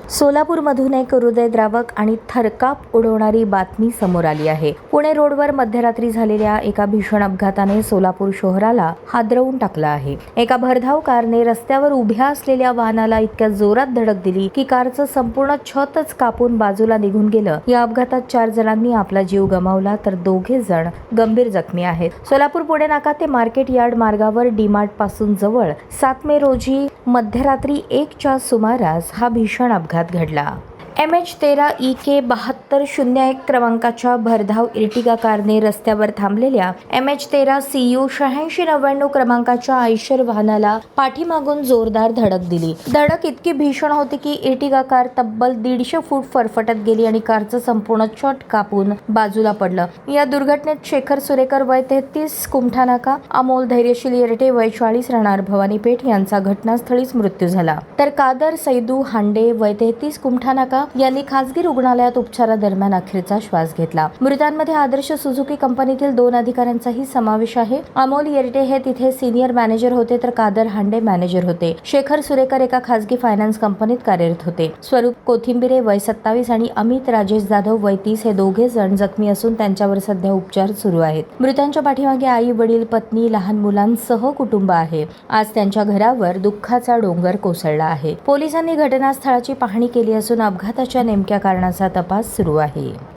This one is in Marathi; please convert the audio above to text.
सोलापूरमधून एक हृदयद्रावक आणि थरकाप उडवणारी बातमी समोर आली आहे. पुणे रोडवर मध्यरात्री झालेल्या एका भीषण अपघाताने सोलापूर शहराला हादरवून टाकलं आहे. एका भरधाव कारने रस्त्यावर उभ्या असलेल्या वाहनाला इतक्या जोरात धडक दिली की कारचं संपूर्ण छतच कापून बाजूला निघून गेलं. या अपघातात 4 जणांनी आपला जीव गमावला तर 2 जण गंभीर जखमी आहेत. सोलापूर पुणे नाका ते मार्केट यार्ड मार्गावर डीमार्ट पासून जवळ 7 मे रोजी मध्यरात्री 1च्या सुमारास हा भीषण अपघात घडला. MH13 EK 7201 क्रमांकाच्या भरधाव इर्टिगा कारने रस्त्यावर थांबलेल्या MH13 CU 8699 क्रमांकाच्या आयशर वाहनाला पाठीमागून जोरदार धडक दिली. धडक इतकी भीषण होती की इर्टिगा कार तब्बल 150 फूट फरफटत गेली आणि कारचं संपूर्ण छत कापून बाजूला पडलं. या दुर्घटनेत शेखर सुरेकर वय 33 कुमठानाका, अमोल धैर्यशील येरटे वय 40 राहणार भवानीपेठ यांचा घटनास्थळीच मृत्यू झाला. तर कादर सैदू हांडे वय 33 कुमठानाका यांनी खासगी रुग्णालयात उपचारादरम्यान अखेरचा श्वास घेतला. मृतांमध्ये आदर्श सुझुकी कंपनीतील 2 अधिकाऱ्यांचाही समावेश आहे. अमोल येरटे हे तिथे सिनियर मॅनेजर होते तर कादर हांडे मॅनेजर होते. शेखर सुरेकर एका खासगी फायनान्स कंपनीत कार्यरत होते. स्वरूप कोथिंबिरे वय 27 आणि अमित राजेश जाधव वय 30 हे 2 जण जखमी असून त्यांच्यावर सध्या उपचार सुरू आहेत. मृतांच्या पाठीमागे आई वडील पत्नी लहान मुलांसह कुटुंब आहे. आज त्यांच्या घरावर दुःखाचा डोंगर कोसळला आहे. पोलिसांनी घटनास्थळाची पाहणी केली असून अपघाताच्या नेमक्या कारणाचा तपास सुरू आहे.